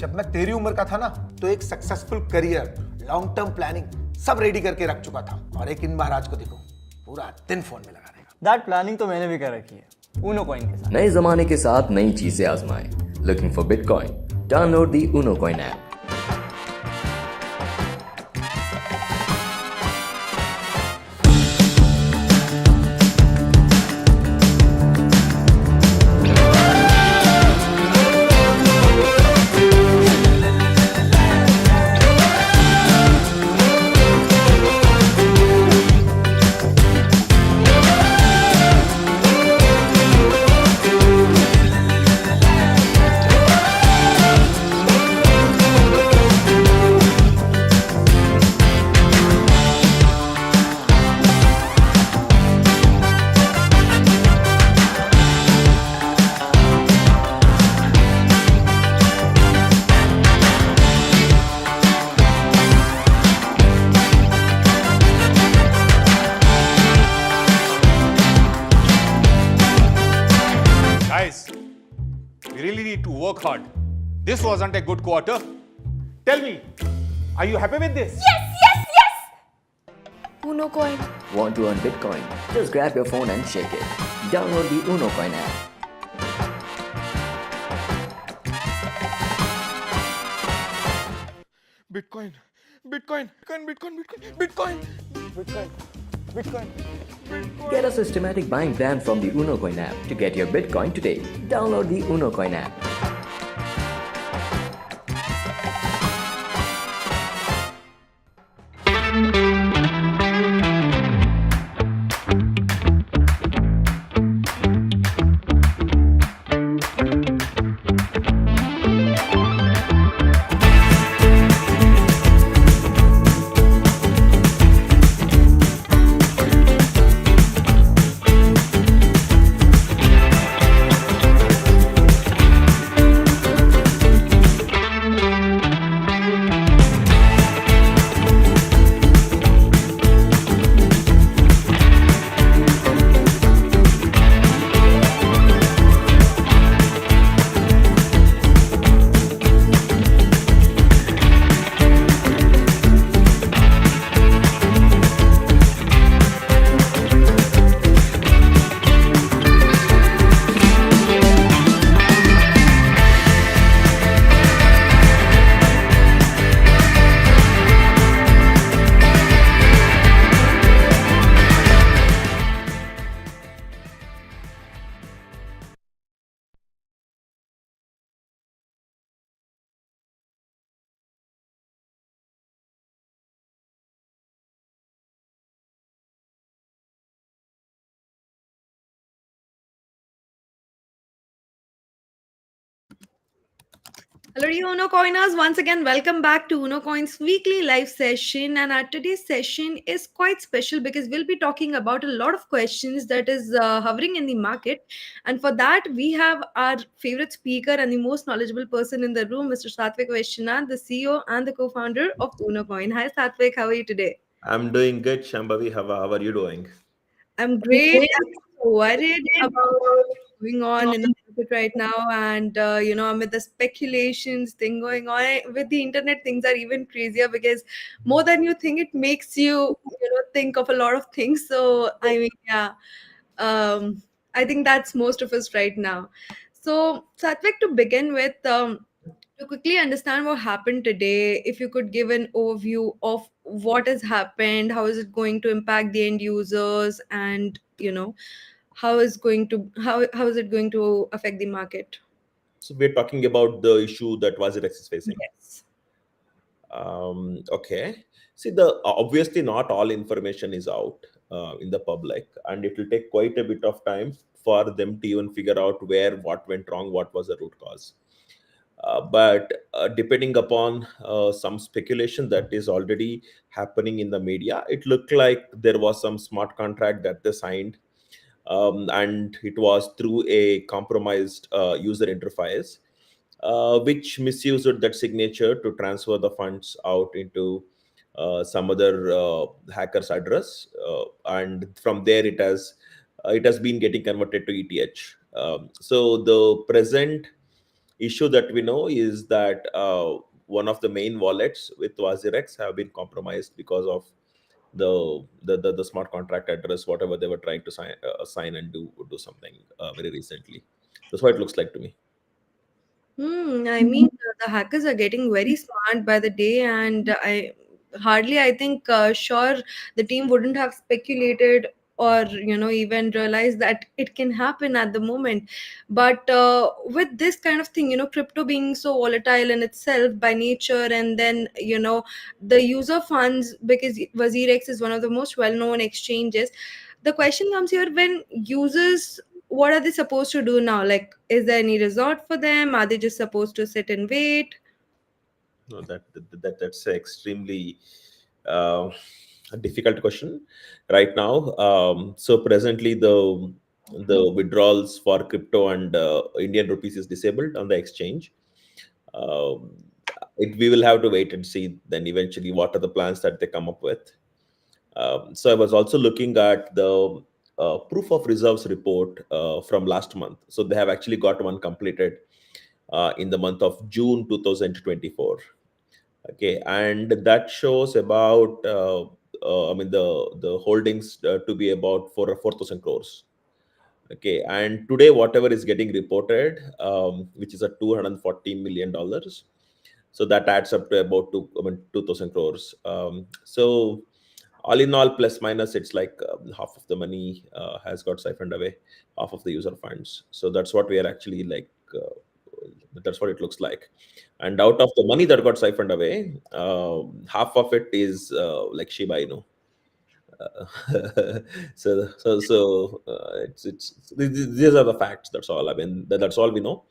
जब मैं तेरी उम्र का था ना तो एक successful career, long term planning सब रेडी करके रख चुका था, और एक इन महाराज को देखो पूरा दिन फोन में लगा रहेगा। दैट प्लानिंग तो मैंने भी कर रखी है, ऊनो कॉइन के साथ। नए जमाने के साथ नई चीजें आजमाएं। Looking for bitcoin? Download the Unocoin app. Guys, we really need to work hard. This wasn't a good quarter. Tell me, are you happy with this? Yes! Unocoin. Want to earn Bitcoin? Just grab your phone and shake it. Download the Unocoin app. Bitcoin. Get a systematic buying plan from the Unocoin app to get your Bitcoin today. Download the Unocoin app. Hello, you Unocoiners. Once again, welcome back to Unocoin's weekly live session. And our today's session is quite special because we'll be talking about a lot of questions that is hovering in the market. And for that, we have our favorite speaker and the most knowledgeable person in the room, Mr. Sathvik Vishwanath, the CEO and the co-founder of Unocoin. Hi, Sathvik. How are you today? I'm doing good, Shambhavi. How are you doing? I'm great. I'm so worried about what's going on in the market right now, and amid the speculations thing going on with the internet, things are even crazier because more than you think, it makes you think of a lot of things. So I mean, yeah, I think that's most of us right now. So Satvik, to begin with, to quickly understand what happened today, if you could give an overview of what has happened, how is it going to impact the end users, and how is it going to affect the market? So we're talking about the issue that WazirX is facing. Yes. Okay. See, the obviously not all information is out in the public, and it will take quite a bit of time for them to even figure out where what went wrong, what was the root cause. But depending upon some speculation that is already happening in the media, it looked like there was some smart contract that they signed, and it was through a compromised user interface, which misused that signature to transfer the funds out into some other hacker's address, and from there it has been getting converted to ETH. So the present issue that we know is that one of the main wallets with WazirX have been compromised because of the smart contract address, whatever they were trying to sign and do something very recently. That's what it looks like to me. I mean, the hackers are getting very smart by the day, and I think, sure, the team wouldn't have speculated or even realized that it can happen at the moment. But with this kind of thing, crypto being so volatile in itself by nature, and then the user funds, because WazirX is one of the most well-known exchanges. The question comes here, when users, what are they supposed to do now? Like, is there any resort for them? Are they just supposed to sit and wait? No, that's an extremely uh, a difficult question right now. So presently, the withdrawals for crypto and Indian rupees is disabled on the exchange. Um, we will have to wait and see then eventually what are the plans that they come up with. So I was also looking at the proof of reserves report from last month. So they have actually got one completed in the month of June 2024. Okay, and that shows about I mean the holdings to be about 4,000 crores. Okay, and today whatever is getting reported, which is a $240 million, so that adds up to about 2,000 crores. So all in all, plus minus, it's like half of the money has got siphoned away, half of the user funds. So that's what we are actually like. That's what it looks like. And out of the money that got siphoned away, half of it is like Shiba Inu. These are the facts. That's all. I mean, that's all we know.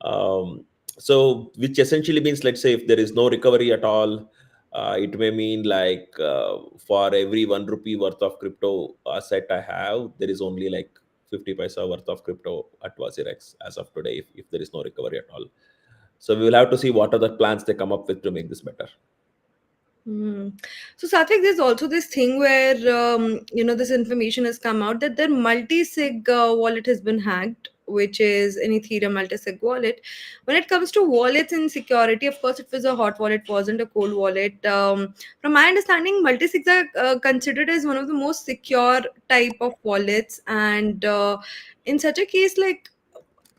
Um, so, which essentially means, let's say, if there is no recovery at all, it may mean like for every 1 rupee worth of crypto asset I have, there is only like 50 paisa worth of crypto at WazirX as of today, if there is no recovery at all. So, we will have to see what are the plans they come up with to make this better. Hmm. So, Satvik, there's also this thing where, this information has come out that their multi-sig wallet has been hacked, which is an Ethereum multi-sig wallet. When it comes to wallets and security, of course, it was a hot wallet, wasn't a cold wallet. From my understanding, multi-sigs are considered as one of the most secure type of wallets. And in such a case, like,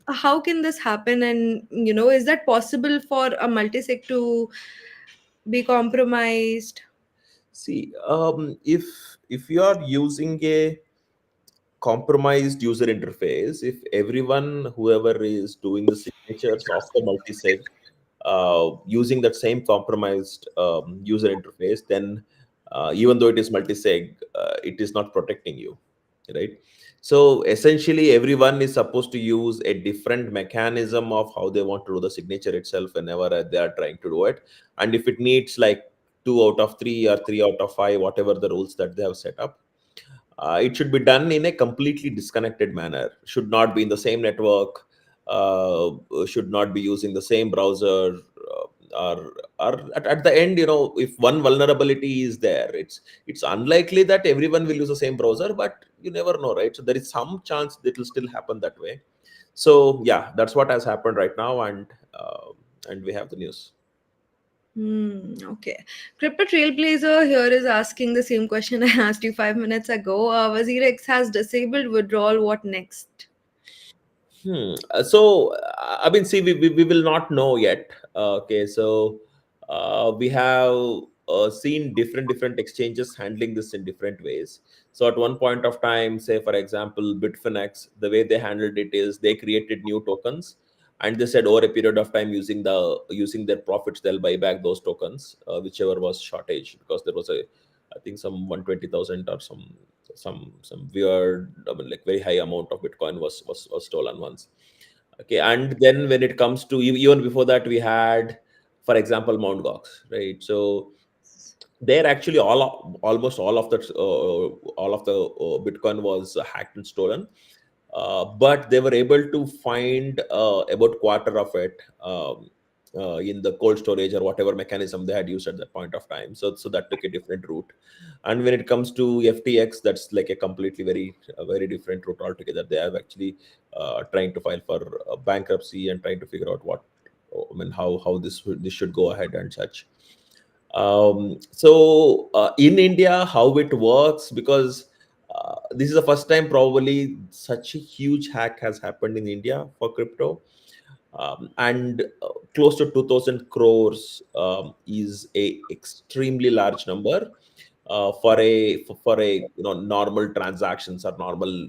how can this happen? And, is that possible for a multi-sig to be compromised? See, if you are using a compromised user interface, if everyone, whoever is doing the signatures of the multisig, using that same compromised user interface, then even though it is multisig, it is not protecting you, right? So essentially, everyone is supposed to use a different mechanism of how they want to do the signature itself whenever they are trying to do it. And if it needs like 2 out of 3 or 3 out of 5, whatever the rules that they have set up, it should be done in a completely disconnected manner. Should not be in the same network. Should not be using the same browser. At the end, if one vulnerability is there, it's unlikely that everyone will use the same browser, but you never know, right? So there is some chance that will still happen that way. So yeah, that's what has happened right now, and we have the news. Okay. Crypto Trailblazer here is asking the same question I asked you 5 minutes ago. WazirX has disabled withdrawal. What next? I mean, see, we will not know yet. Okay, so we have seen different exchanges handling this in different ways. So at one point of time, say for example, Bitfinex, the way they handled it is they created new tokens, and they said over a period of time, using their profits, they'll buy back those tokens, whichever was shortage, because there was I think some 120,000 or some weird, I mean, like very high amount of Bitcoin was stolen once. Okay, and then when it comes to even before that, we had, for example, Mount Gox, right? So there actually almost all of the Bitcoin was hacked and stolen, but they were able to find about quarter of it. in the cold storage or whatever mechanism they had used at that point of time. So that took a different route. And when it comes to FTX, that's like a completely very different route altogether. They have actually trying to file for bankruptcy and trying to figure out how this should go ahead and such. In India, how it works, because this is the first time probably such a huge hack has happened in India for crypto. And close to 2000 crores is a extremely large number for a normal transactions or normal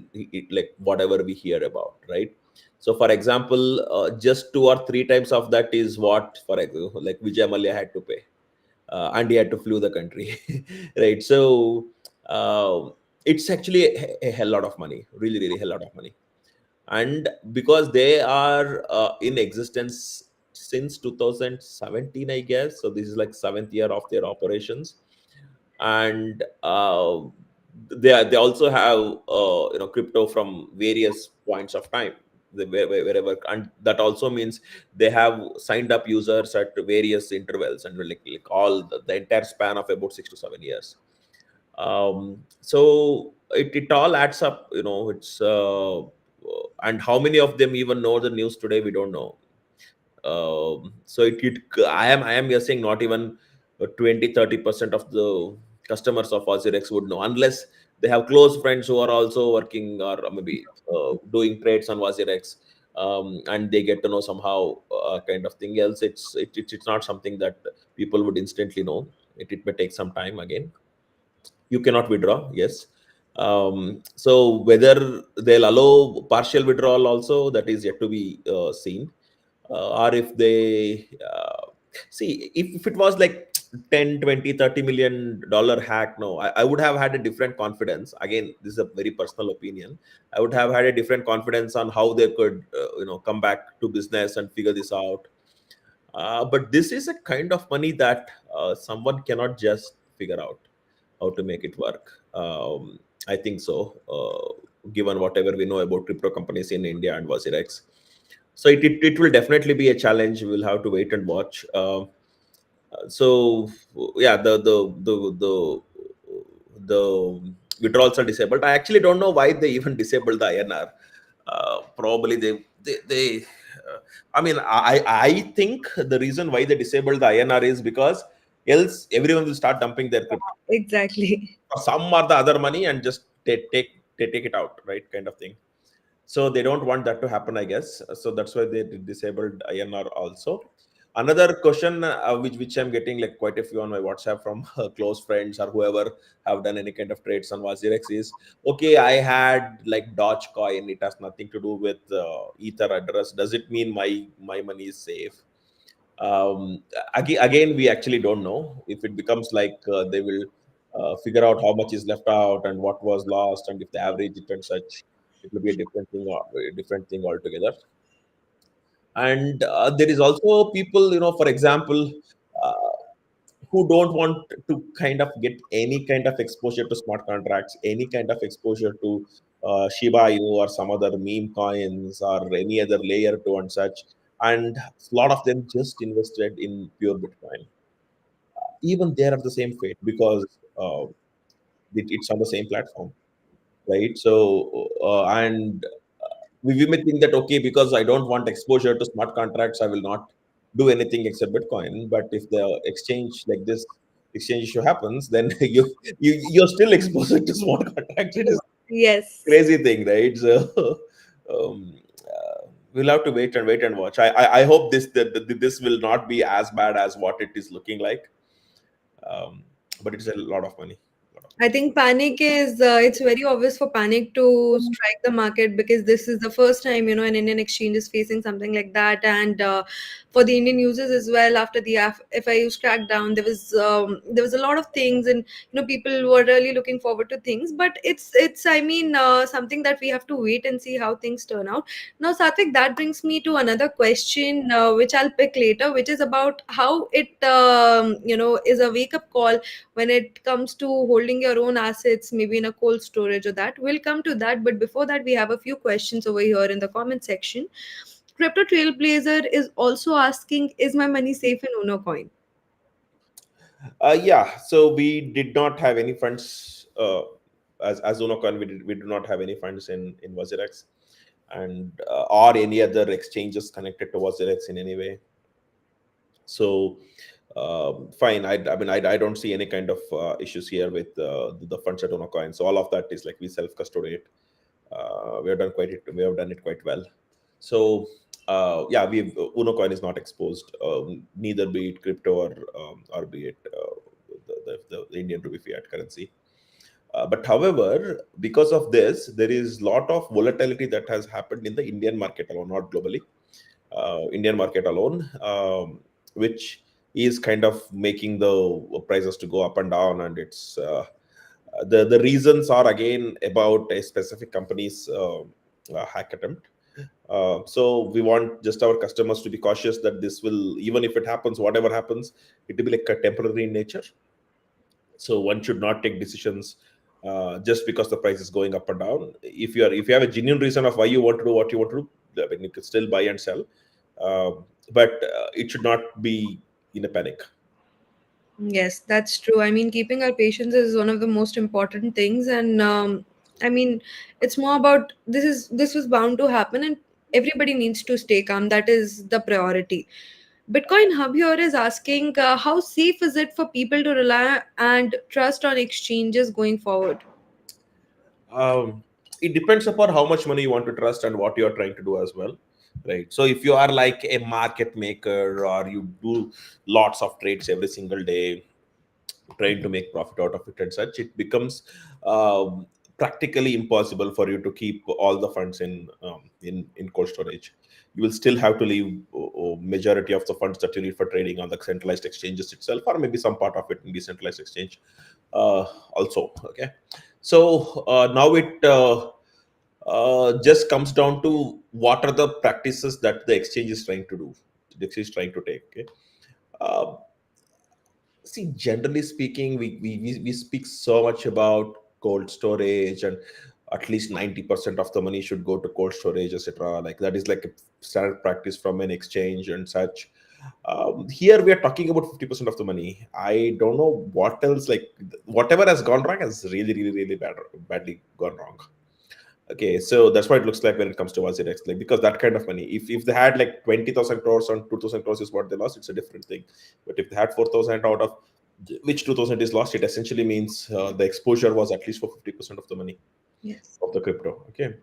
like whatever we hear about, right? So for example, just 2 or 3 times of that is what, for example, like Vijay Mallya had to pay, and he had to flew the country, right? So it's actually a hell lot of money, really, really hell lot of money. And because they are in existence since 2017, I guess, so this is like seventh year of their operations. And they also have crypto from various points of time, wherever, and that also means they have signed up users at various intervals, and like all the entire span of about 6 to 7 years. So it all adds up, it's and how many of them even know the news today, we don't know. So I am guessing not even 20-30% of the customers of Osirex would know, unless they have close friends who are also working or maybe doing trades on Osirex, and they get to know somehow, kind of thing. Else it's not something that people would instantly know. It may take some time. Again, you cannot withdraw, yes. So whether they'll allow partial withdrawal also, that is yet to be seen. Or if they see, if it was like 10, 20, 30 million dollar hack, no, I would have had a different confidence. Again, this is a very personal opinion. I would have had a different confidence on how they could come back to business and figure this out. But this is a kind of money that someone cannot just figure out how to make it work. I think so, given whatever we know about crypto companies in India and Wasirex. So it will definitely be a challenge. We'll have to wait and watch. So yeah, the withdrawals are disabled. I actually don't know why they even disabled the INR. Probably they I mean, I think the reason why they disabled the INR is because else everyone will start dumping their crypto, Exactly. some or the other money, and just take it out, right, kind of thing. So they don't want that to happen, I guess. So that's why they disabled INR also. Another question, which I'm getting like quite a few on my WhatsApp from close friends or whoever have done any kind of trades on Wazirex is, okay, I had like Dogecoin, it has nothing to do with Ether address. Does it mean my money is safe? Again, we actually don't know. If it becomes like they will figure out how much is left out and what was lost, and if they average it and such, it will be a different thing, a different thing altogether. And there is also people, for example, uh, who don't want to kind of get any kind of exposure to smart contracts, any kind of exposure to Shiba Inu or some other meme coins or any other layer two and such. And a lot of them just invested in pure Bitcoin. Even they are of the same fate, because it's on the same platform, right? So and we may think that, okay, because I don't want exposure to smart contracts, I will not do anything except Bitcoin. But if the exchange like this exchange issue happens, then you're still exposed to smart contracts. It is Yes. crazy thing, right? So we'll have to wait and watch. I hope that this will not be as bad as what it is looking like. Um, but it's a lot of money. Lot of I money. think panic is, it's very obvious for panic to strike the market because this is the first time, an Indian exchange is facing something like that. And for the Indian users as well, after the FIU's crackdown, there was a lot of things, and people were really looking forward to things. But it's I mean, something that we have to wait and see how things turn out. Now, Satvik, that brings me to another question, which I'll pick later, which is about how it is a wake up call when it comes to holding your own assets, maybe in a cold storage or that. We'll come to that. But before that, we have a few questions over here in the comment section. Crypto Trailblazer is also asking, is my money safe in Unocoin? Yeah, so we did not have any funds as Unocoin. We do not have any funds in Wazirex, and or any other exchanges connected to Wazirex in any way. So fine. I mean, I don't see any kind of issues here with the funds at Unocoin. So all of that is like we self custodiate. We have done it quite well. So yeah, we Unocoin is not exposed, neither be it crypto or be it the Indian rupee fiat currency. But however, because of this, there is lot of volatility that has happened in the Indian market alone, not globally. Indian market alone, which is kind of making the prices to go up and down, and it's the reasons are again about a specific company's hack attempt. So we want just our customers to be cautious that this will, even if it happens, whatever happens, it will be like a temporary in nature. So one should not take decisions just because the price is going up and down. If you have a genuine reason of why you want to do what you want to do, I mean, you can still buy and sell, but it should not be in a panic. Yes, that's true. I mean, keeping our patience is one of the most important things, and I mean, it's more about this was bound to happen, and everybody needs to stay calm. That is the priority. Bitcoin Hub here is asking, how safe is it for people to rely and trust on exchanges going forward? It depends upon how much money you want to trust and what you are trying to do as well, right? So if you are like a market maker or you do lots of trades every single day, trying to make profit out of it and such, it becomes practically impossible for you to keep all the funds in cold storage. You will still have to leave majority of the funds that you need for trading on the centralized exchanges itself, or maybe some part of it in decentralized exchange also. Okay, so now it just comes down to what are the practices that the exchange is trying to do, the exchange is trying to take. Okay, uh, see, generally speaking, we speak so much about cold storage, and at least 90% of the money should go to cold storage, etc. Like that is like a standard practice from an exchange and such. Here we are talking about 50% of the money. I don't know what else, like whatever has gone wrong has really badly gone wrong. Okay, so that's what it looks like when it comes to Wazirex, like because that kind of money, if they had like 20,000 crores and 2,000 crores is what they lost, it's a different thing. But if they had 4,000 out of which 2,000 is lost, it essentially means the exposure was at least for 50% of the money Yes. of the crypto. Okay,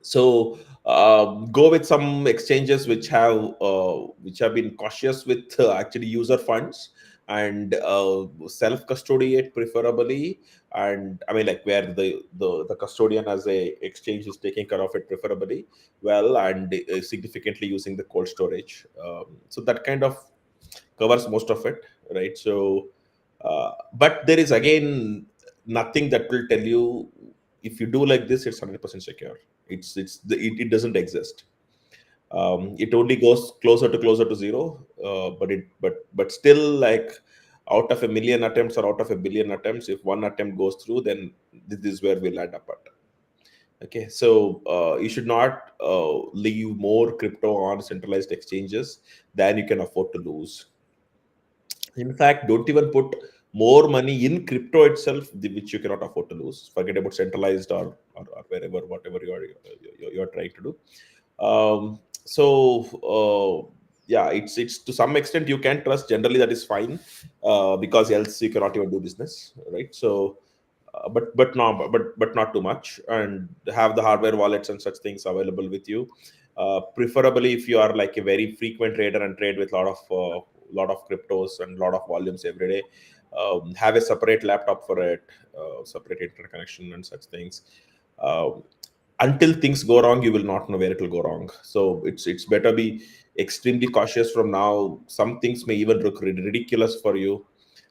so go with some exchanges which have been cautious with actually user funds, and self custodiate preferably. And I mean, like where the custodian as a exchange is taking care of it preferably well, and significantly using the cold storage. So that kind of covers most of it, right? So but there is again nothing that will tell you if you do like this it's 100% secure. It doesn't exist. It only goes closer to zero, but still, like out of a million attempts or out of a billion attempts, if one attempt goes through, then this is where we'll end up at. Okay, so you should not leave more crypto on centralized exchanges than you can afford to lose. In fact, don't even put more money in crypto itself, which you cannot afford to lose. Forget about centralized or wherever, whatever you're trying to do. So yeah, it's to some extent you can trust. Generally, that is fine because else you cannot even do business, right? So but not too much, and have the hardware wallets and such things available with you. Preferably if you are like a very frequent trader and trade with lot of cryptos and lot of volumes every day, have a separate laptop for it, separate internet connection and such things. um, until things go wrong, you will not know where it will go wrong. So it's better be extremely cautious from now. Some things may even look ridiculous for you,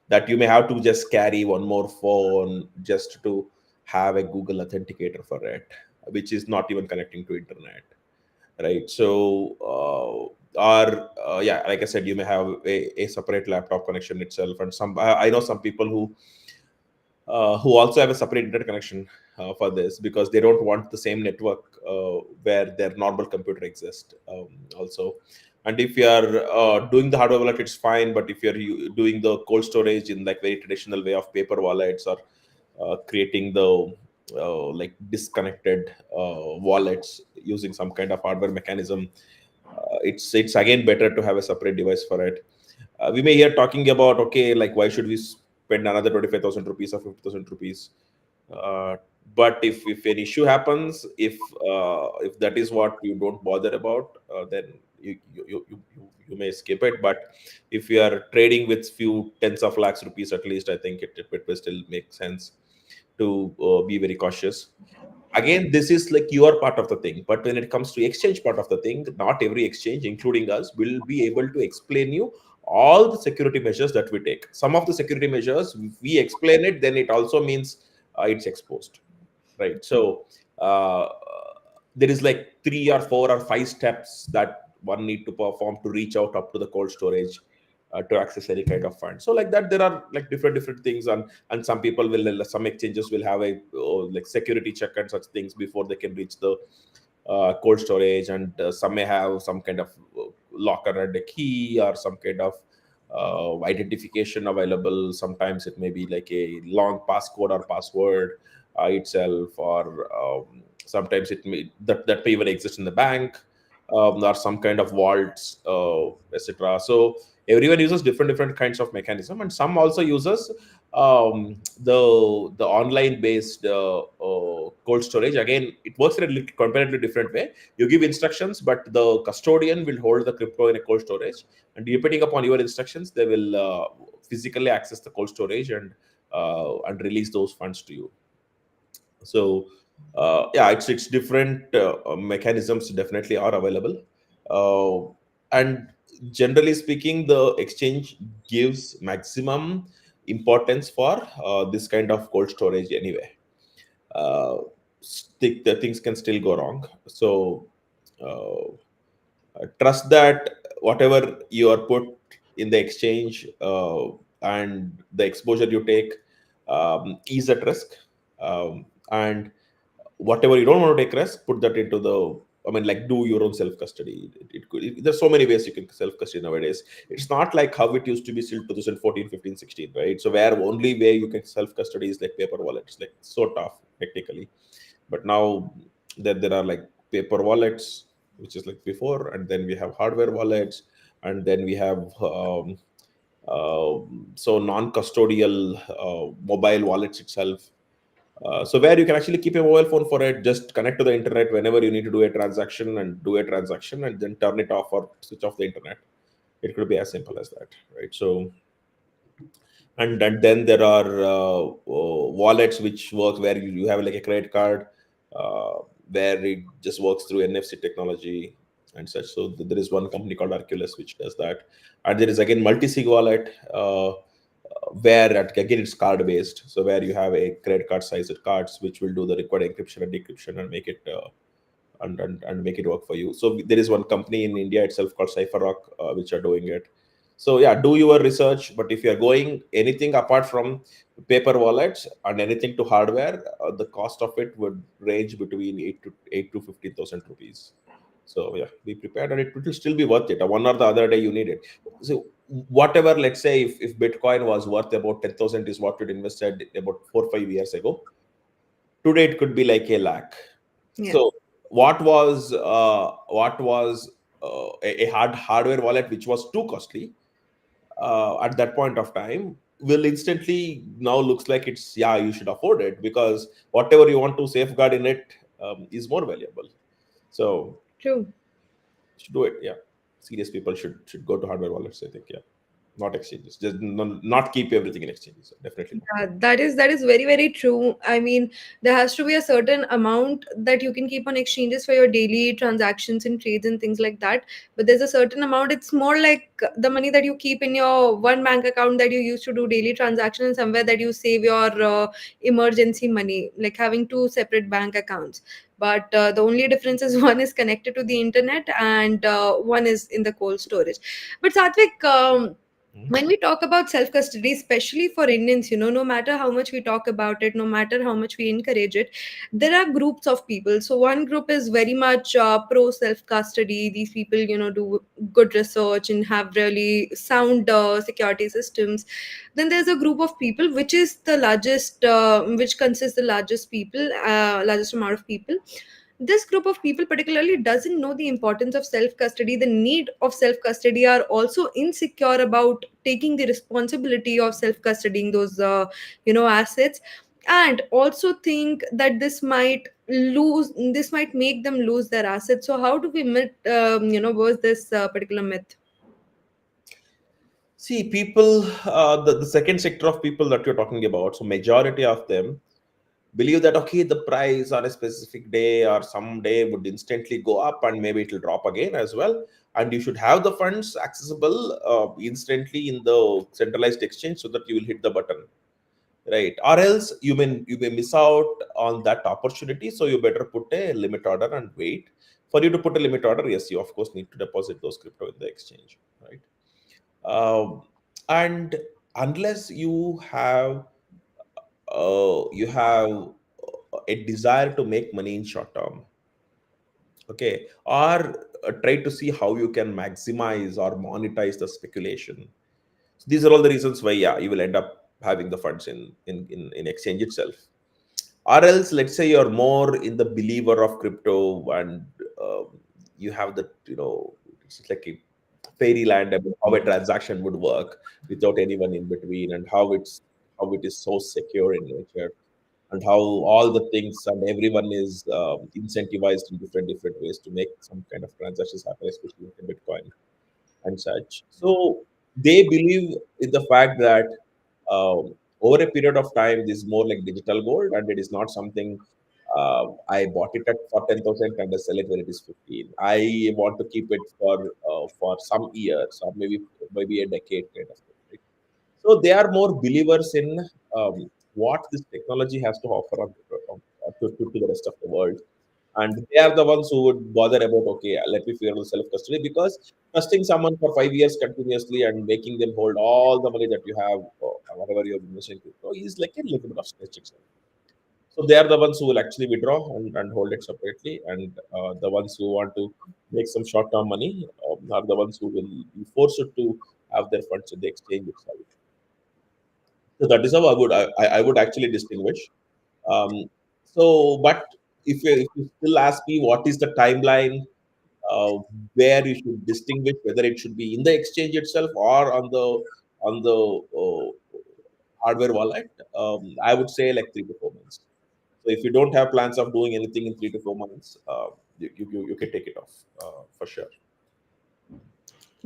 that you may have to just carry one more phone just to have a Google authenticator for it, which is not even connecting to internet, right? So or yeah, like I said, you may have a separate laptop connection itself. And I know some people who who also have a separate internet connection for this, because they don't want the same network where their normal computer exists also. And if you are doing the hardware wallet, it's fine. But if you're doing the cold storage in like very traditional way of paper wallets, or creating the like disconnected wallets using some kind of hardware mechanism, it's again better to have a separate device for it. We may hear talking about, okay, like why should we spend another 25,000 rupees or 50,000 rupees? Uh, but if an issue happens, if that is what you don't bother about, then you may skip it. But if you are trading with few tens of lakhs rupees at least, I think it will still make sense to be very cautious. Again, this is like your part of the thing, but when it comes to exchange part of the thing, not every exchange, including us, will be able to explain you all the security measures that we take. Some of the security measures, if we explain it, then it also means it's exposed, right? So there is like 3 or 4 or 5 steps that one need to perform to reach out up to the cold storage to access any kind of fund. So like that, there are like different things. And some people will, some exchanges will have a like security check and such things before they can reach the cold storage. And some may have some kind of locker and a key, or some kind of identification available. Sometimes it may be like a long passcode or password itself, or sometimes it may that may even exist in the bank, or some kind of vaults, etc. So everyone uses different kinds of mechanism, and some also uses the online based cold storage. Again, it works in a little completely different way. You give instructions, but the custodian will hold the crypto in a cold storage, and depending upon your instructions, they will physically access the cold storage and release those funds to you. So yeah, it's different mechanisms definitely are available. And generally speaking, the exchange gives maximum importance for this kind of cold storage anyway. The things can still go wrong. So trust that whatever you are put in the exchange and the exposure you take is at risk. And whatever you don't want to take risk, put that into the, I mean, like, do your own self custody. There's so many ways you can self custody nowadays. It's not like how it used to be till 2014, 15, 16, right? So where only way you can self custody is like paper wallets, like so tough technically. But now there are like paper wallets, which is like before, and then we have hardware wallets, and then we have so non-custodial mobile wallets itself. So where you can actually keep a mobile phone for it, just connect to the internet whenever you need to do a transaction, and do a transaction, and then turn it off or switch off the internet. It could be as simple as that, right? So, and then there are wallets which work where you have like a credit card, uh, where it just works through NFC technology and such. So there is one company called Arculus which does that. And there is again multi-sig wallet, where again it's card based, so where you have a credit card sized cards which will do the required encryption and decryption and make it and make it work for you. So there is one company in India itself called CypherRock, which are doing it. So yeah, do your research. But if you're going anything apart from paper wallets and anything to hardware, the cost of it would range between 8 to 15,000 rupees. So yeah, be prepared, and it will still be worth it. One or the other day you need it. So whatever, let's say if Bitcoin was worth about 10,000 is what it invested about 4 or 5 years ago. Today it could be like a lakh. Yeah. So what was a hardware wallet which was too costly at that point of time will instantly now looks like it's, yeah, you should afford it, because whatever you want to safeguard in it is more valuable. So True. should do it. Yeah, serious people should go to hardware wallets, I think. Yeah, not exchanges. Just not keep everything in exchanges. Definitely not. That is very, very true. I mean, there has to be a certain amount that you can keep on exchanges for your daily transactions and trades and things like that. But there's a certain amount. It's more like the money that you keep in your one bank account that you use to do daily transactions, and somewhere that you save your emergency money, like having two separate bank accounts. But the only difference is one is connected to the internet, and one is in the cold storage. But Satvik, when we talk about self custody, especially for Indians, no matter how much we talk about it, no matter how much we encourage it, there are groups of people. So one group is very much pro self custody. These people, do good research and have really sound security systems. Then there's a group of people which is the largest, which consists the largest amount of people. This group of people particularly doesn't know the importance of self custody, the need of self custody, are also insecure about taking the responsibility of self custodying those assets, and also think that this might make them lose their assets. So how do we was this particular myth? See, people, the second sector of people that you're talking about, so majority of them believe that okay, the price on a specific day or some day would instantly go up and maybe it will drop again as well. And you should have the funds accessible instantly in the centralized exchange so that you will hit the button, right? Or else you may miss out on that opportunity. So you better put a limit order and wait. For you to put a limit order, yes, you of course need to deposit those crypto in the exchange, right? um, and unless you have a desire to make money in short term, okay, or try to see how you can maximize or monetize the speculation. So these are all the reasons why, yeah, you will end up having the funds in exchange itself. Or else, let's say you're more in the believer of crypto, and you have the, it's like a fairyland about how a transaction would work without anyone in between, and how it is so secure in nature, and how all the things and everyone is incentivized in different ways to make some kind of transactions happen, especially with Bitcoin and such. So they believe in the fact that over a period of time, this is more like digital gold, and it is not something. I bought it at for 10,000 and I sell it when it is 15. I want to keep it for some years or maybe a decade kind of thing. Right? So they are more believers in what this technology has to offer to the rest of the world, and they are the ones who would bother about, okay, let me figure out the self custody, because trusting someone for 5 years continuously and making them hold all the money that you have, or whatever you're investing crypto, is like a little bit of stretch itself. So they are the ones who will actually withdraw and hold it separately, and the ones who want to make some short term money are the ones who will be forced to have their funds in the exchange itself. So that is how I would actually distinguish. um, so, but if you still ask me what is the timeline, uh, where you should distinguish whether it should be in the exchange itself or on the hardware wallet, I would say like 3 to 4 months. So if you don't have plans of doing anything in 3 to 4 months, you can take it off for sure.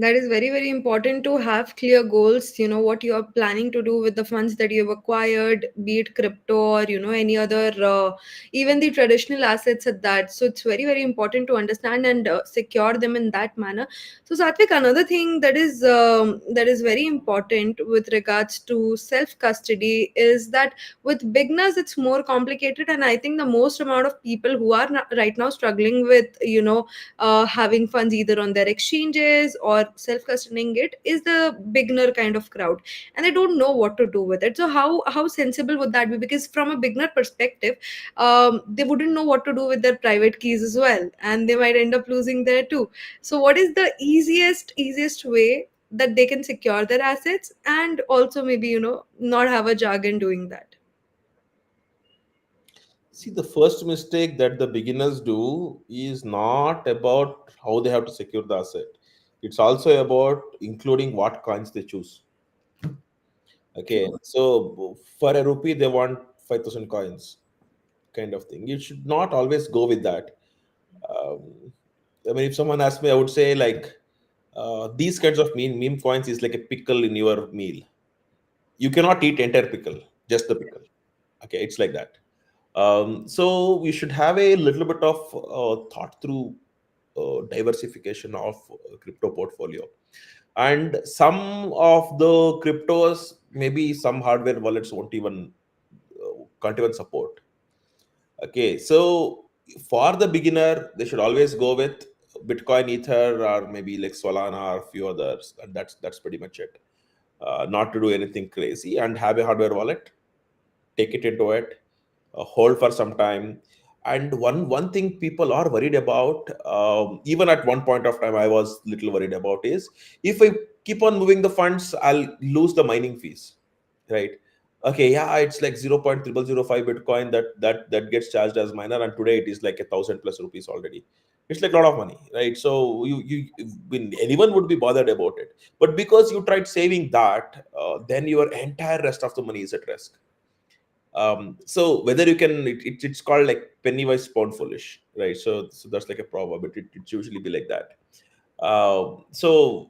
That is very, very important to have clear goals, what you are planning to do with the funds that you have acquired, be it crypto or, any other, even the traditional assets at that. So it's very, very important to understand and secure them in that manner. So Satvik, another thing that is very important with regards to self custody is that with beginners, it's more complicated. And I think the most amount of people who are right now struggling with, having funds either on their exchanges or self custodying it is the beginner kind of crowd, and they don't know what to do with it. So how sensible would that be? Because from a beginner perspective, they wouldn't know what to do with their private keys as well, and they might end up losing there too. So what is the easiest way that they can secure their assets and also maybe not have a jargon doing that? See, the first mistake that the beginners do is not about how they have to secure the asset. It's also about including what coins they choose. Okay, so for a rupee, they want 5,000 coins, kind of thing. You should not always go with that. Um, I mean, if someone asks me, I would say like these kinds of meme coins is like a pickle in your meal. You cannot eat entire pickle, just the pickle. Okay, it's like that. So we should have a little bit of thought through diversification of crypto portfolio, and some of the cryptos, maybe some hardware wallets won't even can't even support. Okay, so for the beginner, they should always go with Bitcoin, Ether, or maybe like Solana or a few others, and that's pretty much it. not to do anything crazy, and have a hardware wallet, take it into it, hold for some time. And one thing people are worried about, even at one point of time I was little worried about, is if I keep on moving the funds, I'll lose the mining fees, right? Okay, yeah, it's like 0.0005 Bitcoin that gets charged as miner, and today it is like 1,000 plus rupees already. It's like a lot of money, right? So when anyone would be bothered about it, but because you tried saving that, then your entire rest of the money is at risk. So whether you can, it's called like penny wise pound foolish, right? So that's like a proverb, but it usually be like that. So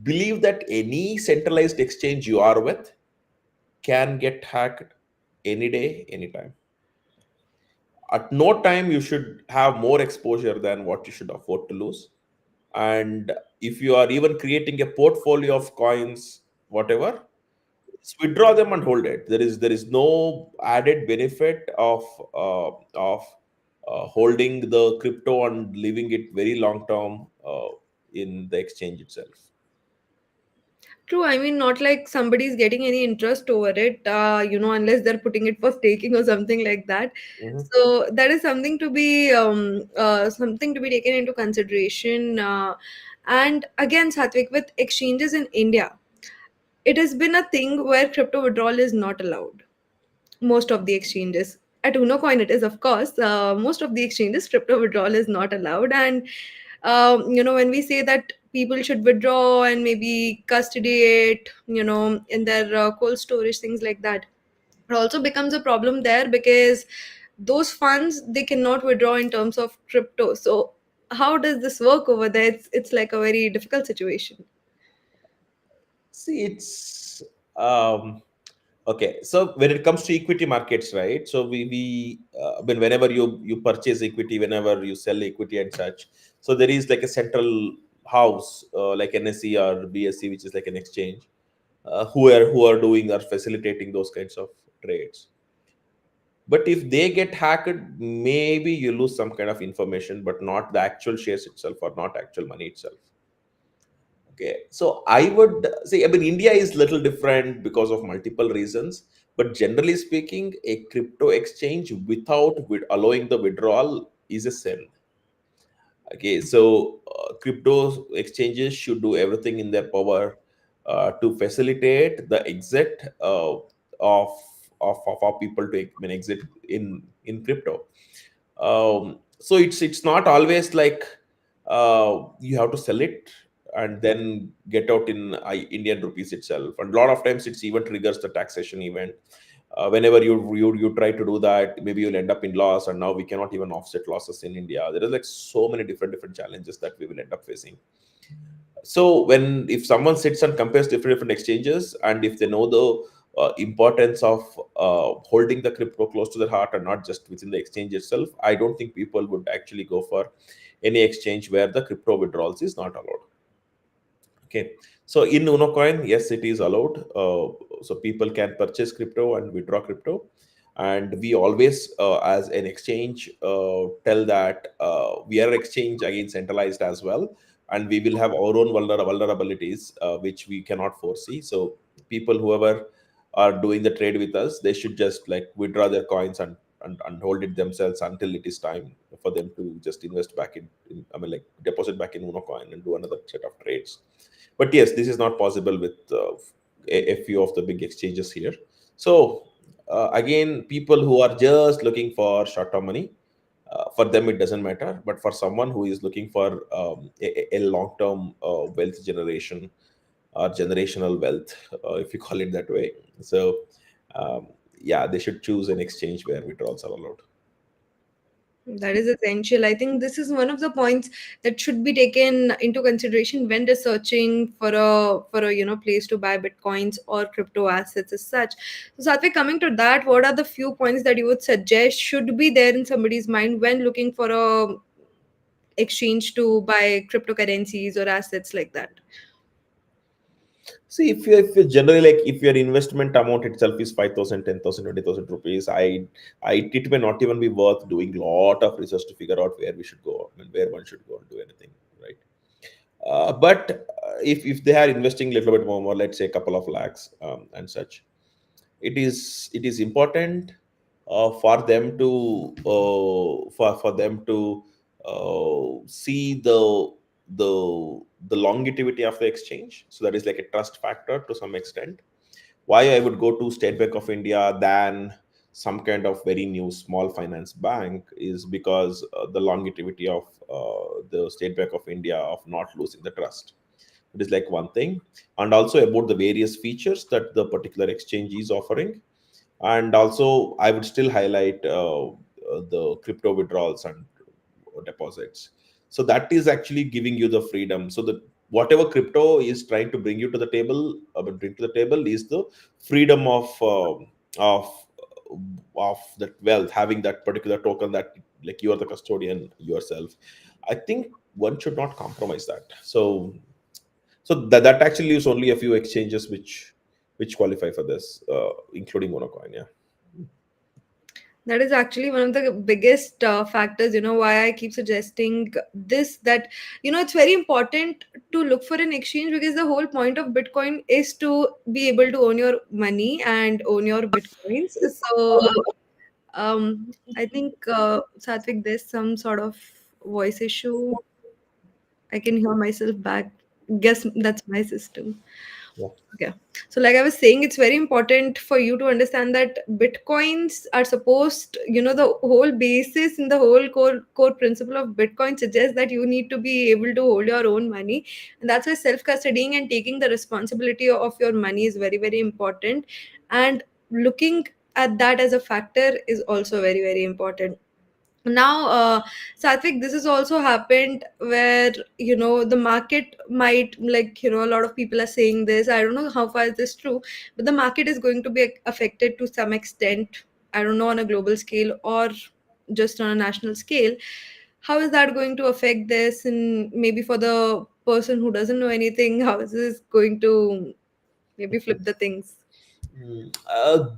believe that any centralized exchange you are with can get hacked any day, anytime. At no time you should have more exposure than what you should afford to lose. And if you are even creating a portfolio of coins, whatever, withdraw them and hold it. There is no added benefit of holding the crypto and leaving it very long term in the exchange itself. True. I mean, not like somebody's getting any interest over it, unless they're putting it for staking or something like that. Mhm. So that is something to be taken into consideration. And again, Satvik, with exchanges in India, it has been a thing where crypto withdrawal is not allowed. Most of the exchanges. At Unocoin, it is, of course. Most of the exchanges, crypto withdrawal is not allowed. And, when we say that people should withdraw and maybe custody it, in their cold storage, things like that, it also becomes a problem there because those funds, they cannot withdraw in terms of crypto. So, how does this work over there? It's like a very difficult situation. See, it's okay. So when it comes to equity markets, right? So whenever you purchase equity, whenever you sell equity and such, so there is like a central house, like NSE or BSE, which is like an exchange, who are doing or facilitating those kinds of trades. But if they get hacked, maybe you lose some kind of information, but not the actual shares itself or not actual money itself. Okay, so I would say, I mean, India is little different because of multiple reasons, but generally speaking, a crypto exchange without allowing the withdrawal is a sin. Okay, so crypto exchanges should do everything in their power to facilitate the exit of of people to exit in crypto. So it's not always like you have to sell it and then get out in Indian rupees itself. And a lot of times it's even triggers the taxation event. Whenever you try to do that, maybe you'll end up in loss, and now we cannot even offset losses in India. There is like so many different challenges that we will end up facing. So if someone sits and compares different exchanges, and if they know the importance of holding the crypto close to their heart and not just within the exchange itself, I don't think people would actually go for any exchange where the crypto withdrawals is not allowed. Okay, so in Unocoin, yes, it is allowed. So people can purchase crypto and withdraw crypto, and we always, as an exchange, tell that we are an exchange again centralized as well, and we will have our own vulnerabilities which we cannot foresee. So people, whoever are doing the trade with us, they should just like withdraw their coins and hold it themselves until it is time for them to just invest back in, I mean, like deposit back in Unocoin and do another set of trades. But yes, this is not possible with a few of the big exchanges here. So again, people who are just looking for short-term money, for them it doesn't matter. But for someone who is looking for a long-term wealth generation or generational wealth, if you call it that way, so yeah, they should choose an exchange where withdrawals are allowed. That is essential. I think this is one of the points that should be taken into consideration when researching for a place to buy bitcoins or crypto assets as such. So, Satvik, coming to that, what are the few points that you would suggest should be there in somebody's mind when looking for a exchange to buy cryptocurrencies or assets like that? See, if you generally, like, if your investment amount itself is 5,000, 10,000, 20,000 rupees, it may not even be worth doing a lot of research to figure out where we should go and where one should go and do anything, right? But if they are investing a little bit more, let's say a couple of lakhs and such, it is important for them to see the longevity of the exchange. So that is like a trust factor to some extent. Why I would go to State Bank of India than some kind of very new small finance bank is because the longevity of the State Bank of India of not losing the trust. It is like one thing, and also about the various features that the particular exchange is offering. And also, I would still highlight the crypto withdrawals and deposits. So that is actually giving you the freedom. So that whatever crypto is trying to bring you to the table, bring to the table is the freedom of of that wealth, having that particular token that like you are the custodian yourself. I think one should not compromise that. So that actually leaves only a few exchanges which qualify for this, including Unocoin. Yeah. That is actually one of the biggest factors, why I keep suggesting this, that, it's very important to look for an exchange, because the whole point of Bitcoin is to be able to own your money and own your Bitcoins. So, I think, Satvik, there's some sort of voice issue. I can hear myself back. Guess that's my system. Yeah. Okay. So, like I was saying, it's very important for you to understand that Bitcoins are supposed, the whole basis and the whole core principle of Bitcoin suggests that you need to be able to hold your own money. And that's why self custodying and taking the responsibility of your money is very, very important. And looking at that as a factor is also very, very important. Now, Satvik, this has also happened where, the market might, like, a lot of people are saying this. I don't know how far is this true, but the market is going to be affected to some extent. I don't know, on a global scale or just on a national scale. How is that going to affect this? And maybe for the person who doesn't know anything, how is this going to maybe flip the things?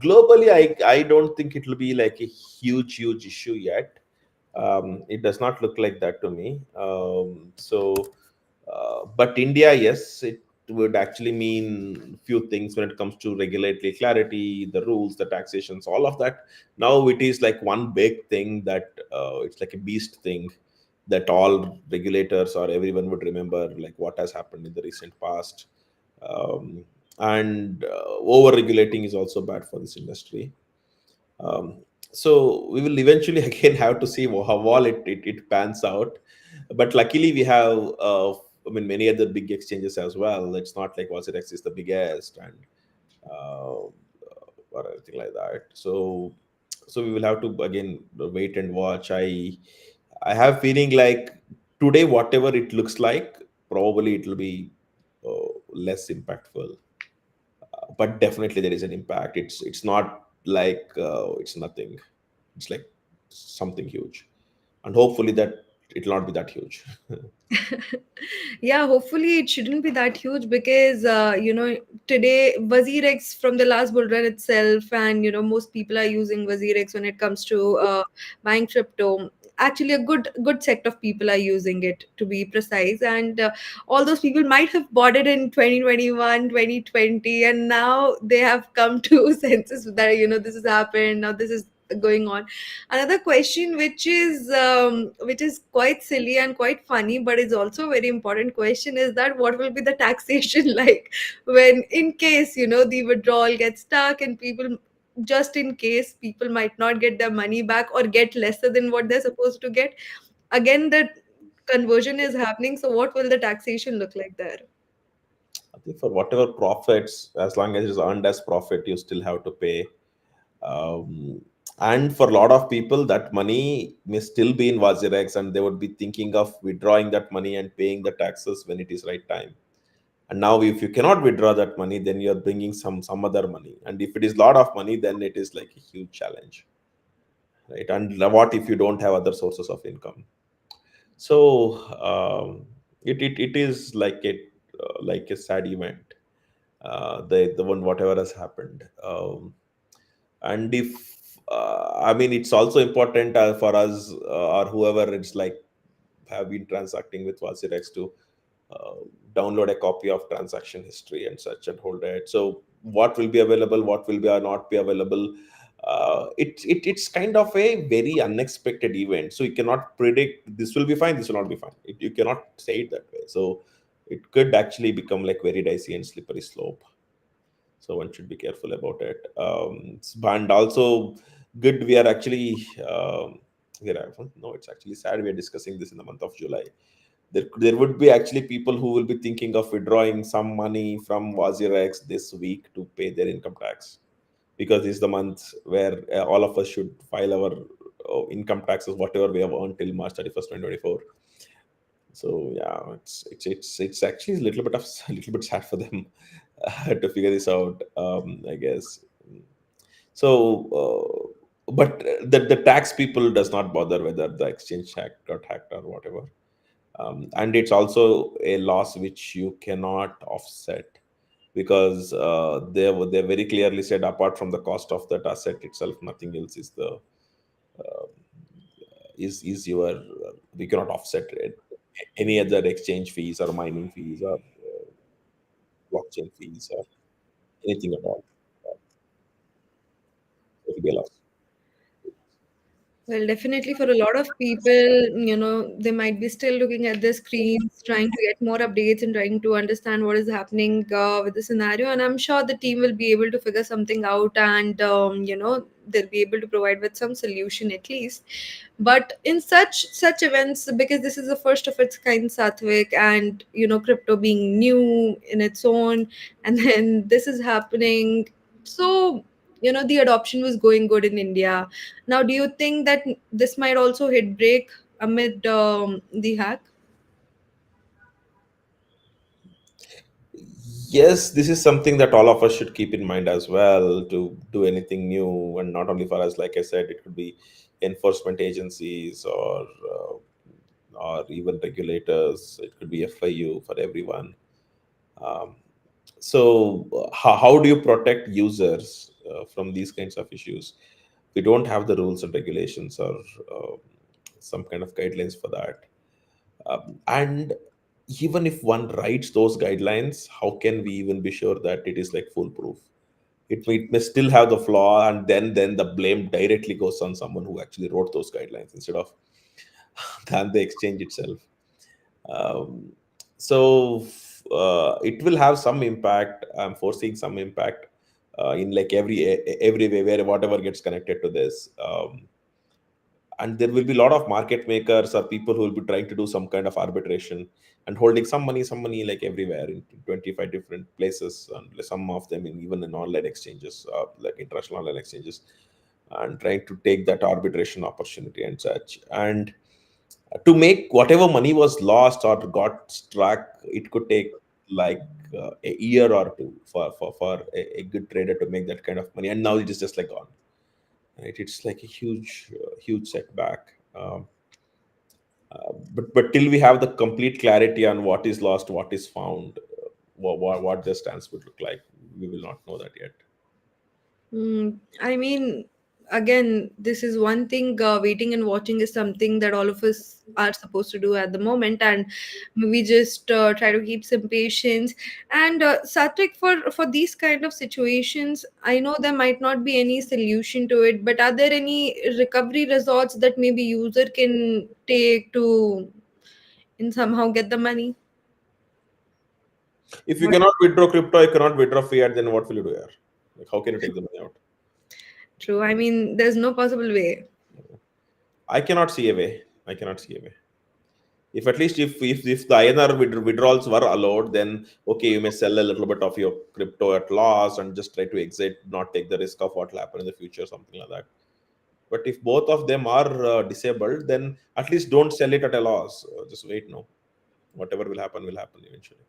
Globally, I don't think it will be like a huge issue yet. It does not look like that to me. But India, yes, it would actually mean few things when it comes to regulatory clarity, the rules, the taxations, all of that. Now it is like one big thing that it's like a beast thing that all regulators or everyone would remember, like what has happened in the recent past. Um, and over regulating is also bad for this industry. um, so we will eventually again have to see how all it pans out. But luckily we have many other big exchanges as well. It's not like WazirX is the biggest and uh, or anything like that. So we will have to again wait and watch. I have feeling like today whatever it looks like, probably it will be less impactful. But definitely there is an impact. It's not like it's nothing. It's like something huge, and hopefully that it'll not be that huge. Yeah, hopefully it shouldn't be that huge, because today WazirX, from the last bull run itself, and most people are using WazirX when it comes to buying crypto. Actually, a good set of people are using it, to be precise, and all those people might have bought it in 2021, 2020, and now they have come to senses that this has happened, now this is going on. Another question, which is quite silly and quite funny, but is also a very important question, is that what will be the taxation like when, in case, the withdrawal gets stuck, and people, just in case, people might not get their money back or get lesser than what they're supposed to get. Again, the conversion is happening, so what will the taxation look like there? I think for whatever profits, as long as it's earned as profit, you still have to pay. Um, and for a lot of people, that money may still be in WazirX, and they would be thinking of withdrawing that money and paying the taxes when it is right time. And now, if you cannot withdraw that money, then you're bringing some other money. And if it is a lot of money, then it is like a huge challenge, right? And what if you don't have other sources of income? So it is like a sad event. The one whatever has happened. And if I mean, it's also important for us or whoever it's like have been transacting with Wasirex to uh, download a copy of transaction history and such and hold it. So what will be available, what will be or not be available, it's kind of a very unexpected event. So you cannot predict this will be fine, this will not be fine. You cannot say it that way. So it could actually become like very dicey and slippery slope. So one should be careful about it. And also, good. We are actually no, it's actually sad. We are discussing this in the month of July. There would be actually people who will be thinking of withdrawing some money from Wazirex this week to pay their income tax, because it's the month where all of us should file our income taxes, whatever we have earned till March 31st, 2024. So yeah, it's actually a little bit of a little bit sad for them to figure this out, I guess. So but the tax people does not bother whether the exchange got hacked or whatever. And it's also a loss which you cannot offset, because they very clearly said apart from the cost of that asset itself, nothing else is the is your we cannot offset it. Any other exchange fees or mining fees or blockchain fees or anything at all. It will be a loss. Well, definitely for a lot of people, they might be still looking at their screens, trying to get more updates and trying to understand what is happening with the scenario. And I'm sure the team will be able to figure something out, and they'll be able to provide with some solution at least. But in such events, because this is the first of its kind, Sathvik, and crypto being new in its own, and then this is happening. So the adoption was going good in India. Now, do you think that this might also hit break amid the hack? Yes, this is something that all of us should keep in mind as well to do anything new, and not only for us. Like I said, it could be enforcement agencies or even regulators. It could be FIU for everyone. Um, so, how do you protect users from these kinds of issues? We don't have the rules and regulations or uh, some kind of guidelines for that. And even if one writes those guidelines, how can we even be sure that it is like foolproof? It may still have the flaw, and then the blame directly goes on someone who actually wrote those guidelines instead of than the exchange itself. um, so it will have some impact. I'm foreseeing some impact in like every way where whatever gets connected to this. And there will be a lot of market makers or people who will be trying to do some kind of arbitration and holding some money like everywhere in 25 different places, and some of them even in online exchanges, like international online exchanges, and trying to take that arbitration opportunity and such. And to make whatever money was lost or got struck, it could take like a year or two for a good trader to make that kind of money, and now it is just like gone. Right? It's like a huge setback. But till we have the complete clarity on what is lost, what is found, what the stance would look like, we will not know that yet. I mean, again, this is one thing. Waiting and watching is something that all of us are supposed to do at the moment, and we just try to keep some patience. And Satvik, for these kind of situations, I know there might not be any solution to it, but are there any recovery resorts that maybe user can take to in somehow get the money? If you cannot withdraw crypto, you cannot withdraw fiat, then what will you do here? Like, how can you take the money out? True. I mean, there's no possible way. I cannot see a way. I cannot see a way. If at least if the INR withdrawals were allowed, then okay, you may sell a little bit of your crypto at loss and just try to exit, not take the risk of what will happen in the future, something like that. But if both of them are disabled, then at least don't sell it at a loss. Just wait. No, whatever will happen eventually.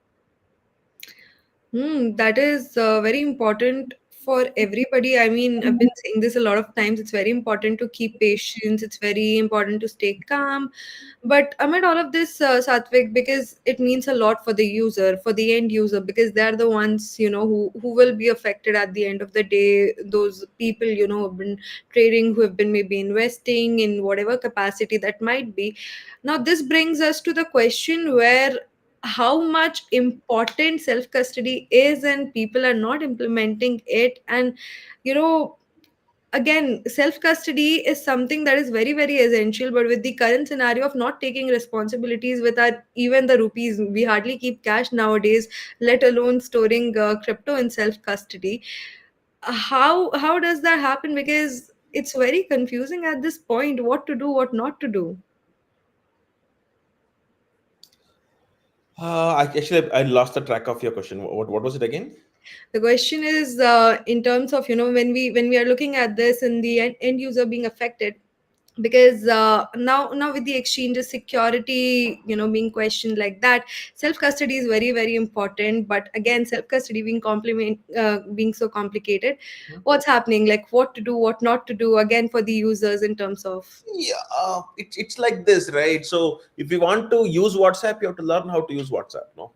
That is very important for everybody. I mean, I've been saying this a lot of times. It's very important to keep patience. It's very important to stay calm. But amid all of this, Satvik, because it means a lot for the user, for the end user, because they're the ones, who will be affected at the end of the day. Those people, who have been trading, who have been maybe investing in whatever capacity that might be. Now, this brings us to the question where how much important self custody is, and people are not implementing it. And you know, again, self custody is something that is very very essential, but with the current scenario of not taking responsibilities with our even the rupees, we hardly keep cash nowadays, let alone storing crypto in self custody. How does that happen? Because it's very confusing at this point, what to do, what not to do. I lost the track of your question. What was it again? The question is, in terms of, you know, when we are looking at this and the end user being affected, because now with the exchanges security, you know, being questioned like that, self custody is very very important. But again, self custody being complement being so complicated, what's happening, like what to do, what not to do, again, for the users in terms of. Yeah, it's like this, right? So if you want to use WhatsApp, you have to learn how to use WhatsApp. No,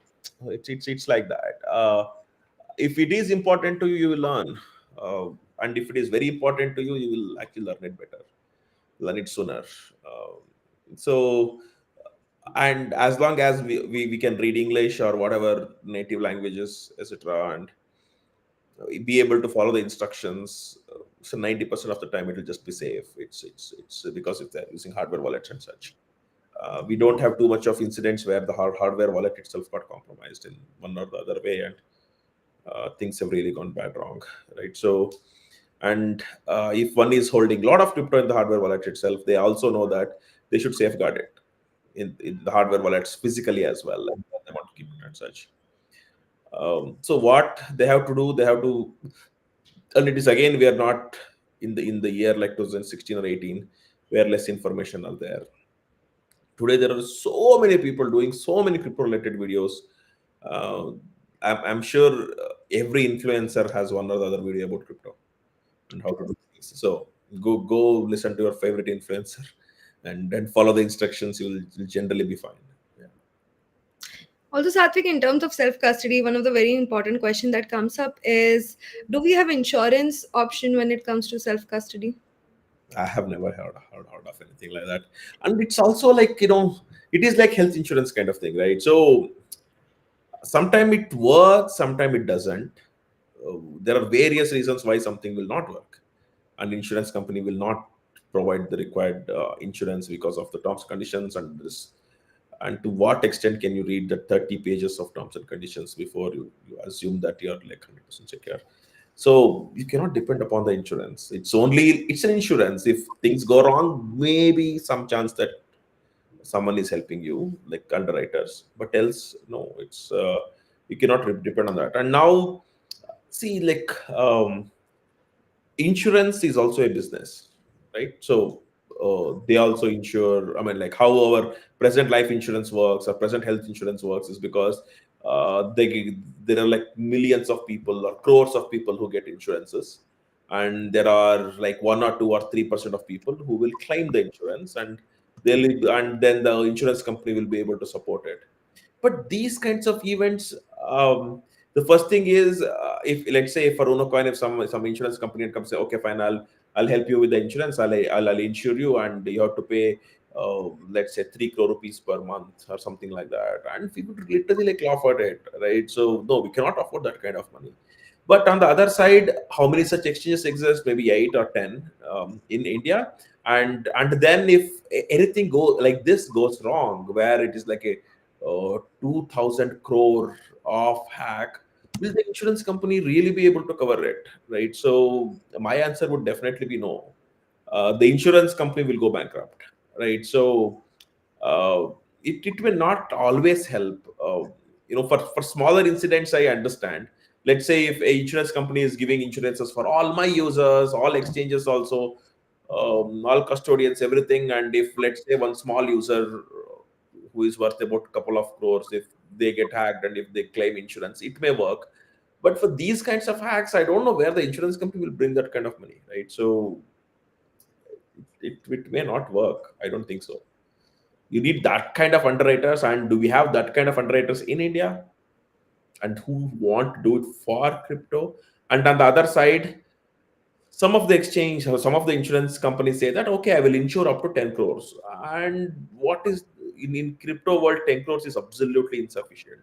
it's like that. If it is important to you, you will learn, and if it is very important to you, you will actually learn it better, learn it sooner. So, and as long as we can read English or whatever native languages, etc., and be able to follow the instructions, so 90% of the time it will just be safe. It's because if they're using hardware wallets and such, we don't have too much of incidents where the hardware wallet itself got compromised in one or the other way, and things have really gone bad wrong, right? So, and if one is holding a lot of crypto in the hardware wallet itself, they also know that they should safeguard it in the hardware wallets physically as well, and they want to keep it and such. So what they have to do, they have to, and it is again, we are not in the year like 2016 or 18 where less information are there. Today there are so many people doing so many crypto related videos. uh, I'm sure every influencer has one or the other video about crypto and how to do things. So go listen to your favorite influencer and then follow the instructions. You'll generally be fine. Yeah. Also, Satvik, in terms of self custody, one of the very important question that comes up is, do we have insurance option when it comes to self custody? I have never heard of anything like that. And it's also like, it is like health insurance kind of thing, right? So sometimes it works, sometimes it doesn't. There are various reasons why something will not work. An insurance company will not provide the required insurance because of the terms and conditions and this. And to what extent can you read the 30 pages of terms and conditions before you assume that you're like 100% secure? So you cannot depend upon the insurance. It's an insurance. If things go wrong, maybe some chance that someone is helping you, like underwriters, but else no, it's you cannot depend on that. And now see, like, insurance is also a business, right? So they also insure. I mean, like how our present life insurance works or present health insurance works is because there are like millions of people or crores of people who get insurances, and there are like 1 or 2 or 3% of people who will claim the insurance, and and then the insurance company will be able to support it. But these kinds of events, the first thing is, if let's say for Unocoin, if some insurance company comes say, okay, fine, I'll help you with the insurance, I'll insure you, and you have to pay let's say 3 crore rupees per month or something like that, and people literally like laugh at it, right? So no, we cannot afford that kind of money. But on the other side, how many such exchanges exist? Maybe 8 or 10 in India. And then if anything like this goes wrong, where it is like a 2,000 crore of hack, will the insurance company really be able to cover it, right? So my answer would definitely be no. The insurance company will go bankrupt, right? So uh, it will not always help. For smaller incidents, I understand. Let's say if a insurance company is giving insurances for all my users, all exchanges also, all custodians, everything, and if let's say one small user who is worth about a couple of crores, if they get hacked and if they claim insurance, it may work. But for these kinds of hacks, I don't know where the insurance company will bring that kind of money, right? So it may not work. I don't think so. You need that kind of underwriters, and do we have that kind of underwriters in India, and who want to do it for crypto? And on the other side, some of the exchange or some of the insurance companies say that, okay, I will insure up to 10 crores. And what is, in crypto world, 10 crores is absolutely insufficient.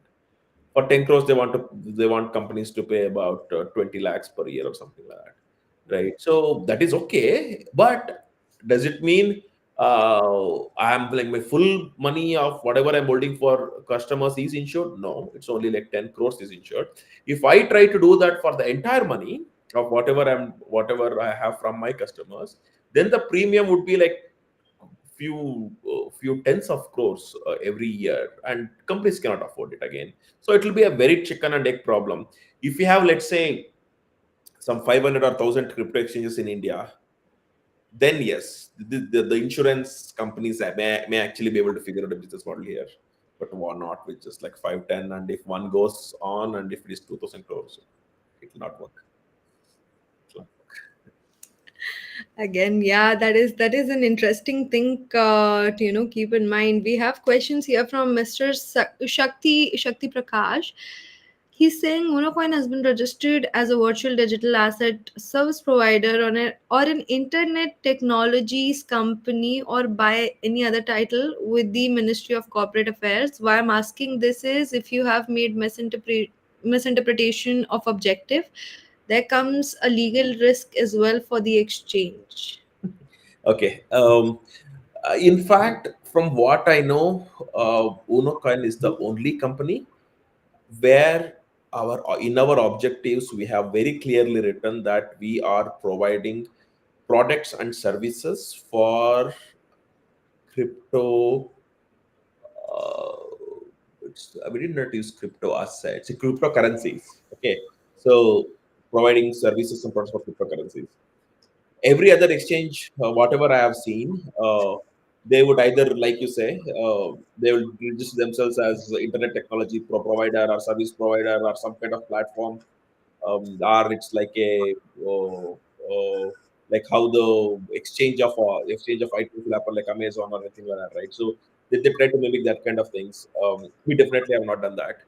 For 10 crores, they want companies to pay about 20 lakhs per year or something like that, right? So that is okay, but does it mean I'm like my full money of whatever I'm holding for customers is insured? No, it's only like 10 crores is insured. If I try to do that for the entire money of whatever I have from my customers, then the premium would be like few tens of crores every year, and companies cannot afford it again. So it will be a very chicken and egg problem. If you have, let's say, some 500 or 1000 crypto exchanges in India, then yes, the insurance companies may actually be able to figure out a business model here, but one not with just like 5-10, and if one goes on and if it is 2000 crores, it will not work. Again, yeah, that is an interesting thing to keep in mind. We have questions here from Mr. Shakti Prakash. He's saying Unocoin has been registered as a virtual digital asset service provider or an internet technologies company or by any other title with the Ministry of Corporate Affairs. Why I'm asking this is if you have made misinterpretation of objective, there comes a legal risk as well for the exchange. Okay. In fact, from what I know, Unocoin is the only company where our in our objectives we have very clearly written that we are providing products and services for crypto. We did not use crypto assets, cryptocurrencies. Okay, so providing services and products for cryptocurrencies. Every other exchange, whatever I have seen, they would either, like you say, they will register themselves as internet technology provider or service provider or some kind of platform, or it's like a like how the exchange of items will happen like Amazon or anything like that, right? So they try to mimic that kind of things. We definitely have not done that.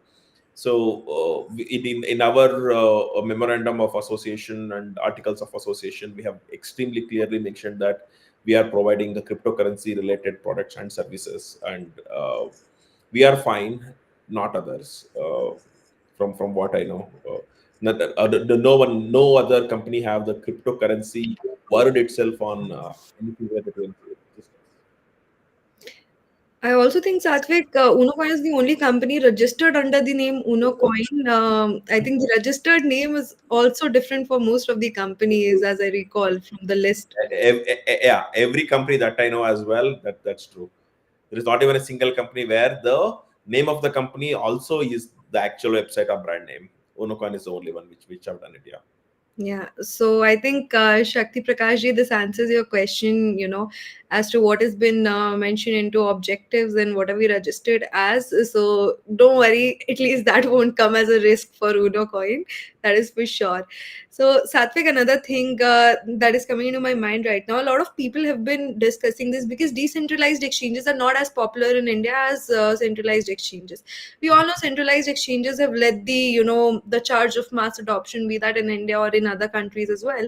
So in our memorandum of association and articles of association, we have extremely clearly mentioned that we are providing the cryptocurrency related products and services, and we are fine, not others. From what I know, not, no other company have the cryptocurrency word itself on anything related to systems. I also think Sathvik, Unocoin is the only company registered under the name Unocoin. I think the registered name is also different for most of the companies, as I recall from the list. Yeah, every company that I know as well, that's true. There is not even a single company where the name of the company also is the actual website or brand name. Unocoin is the only one which have done it. Yeah. Yeah, so I think Shakti Prakash ji, this answers your question, as to what has been mentioned into objectives and what are we registered as. So don't worry, at least that won't come as a risk for Uno Coin. That is for sure. So Satvik, another thing that is coming into my mind right now, a lot of people have been discussing this because decentralized exchanges are not as popular in India as centralized exchanges. We all know centralized exchanges have led the charge of mass adoption, be that in India or in other countries as well.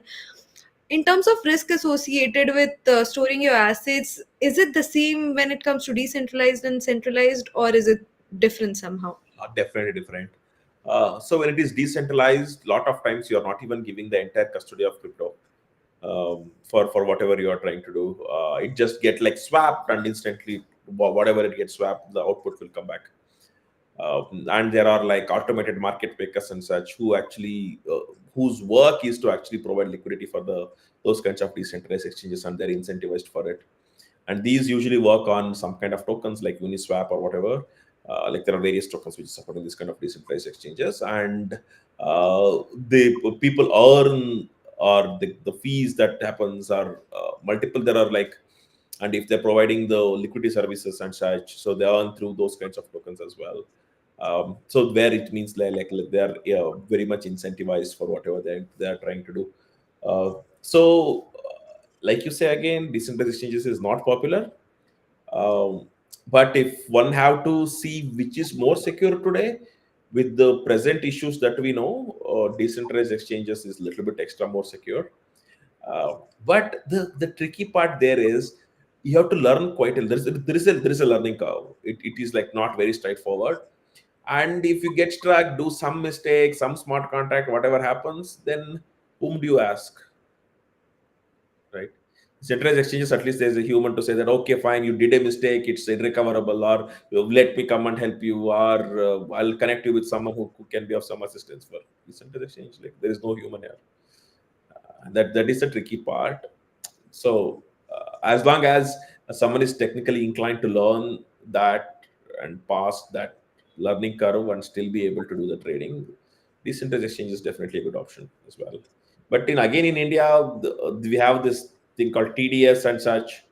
In terms of risk associated with storing your assets, is it the same when it comes to decentralized and centralized, or is it different somehow? Definitely different. So when it is decentralized, lot of times you are not even giving the entire custody of crypto for whatever you are trying to do. It just get like swapped, and instantly whatever it gets swapped, the output will come back. And there are like automated market makers and such who actually whose work is to actually provide liquidity for those kinds of decentralized exchanges, and they're incentivized for it. And these usually work on some kind of tokens like Uniswap or whatever. Like there are various tokens which support this kind of decentralized exchanges, and the people earn, or the fees that happens are multiple. There are like, and if they're providing the liquidity services and such, so they earn through those kinds of tokens as well. So where it means like they are very much incentivized for whatever they are trying to do. Like you say again, decentralized exchanges is not popular. Um, but if one have to see which is more secure today, with the present issues that we know, decentralized exchanges is a little bit extra more secure. But the tricky part there is you have to learn quite a there is a learning curve. It is like not very straightforward. And if you get stuck, do some mistake, some smart contract, whatever happens, then whom do you ask, right? Centralized exchanges, at least there's a human to say that, okay, fine, you did a mistake, it's irrecoverable, or let me come and help you, or I'll connect you with someone who can be of some assistance. For decentralized exchange, like there is no human here. That is the tricky part. So as long as someone is technically inclined to learn that and pass that learning curve and still be able to do the trading, decentralized exchange is definitely a good option as well. But again in India, we have this thing called TDS and such,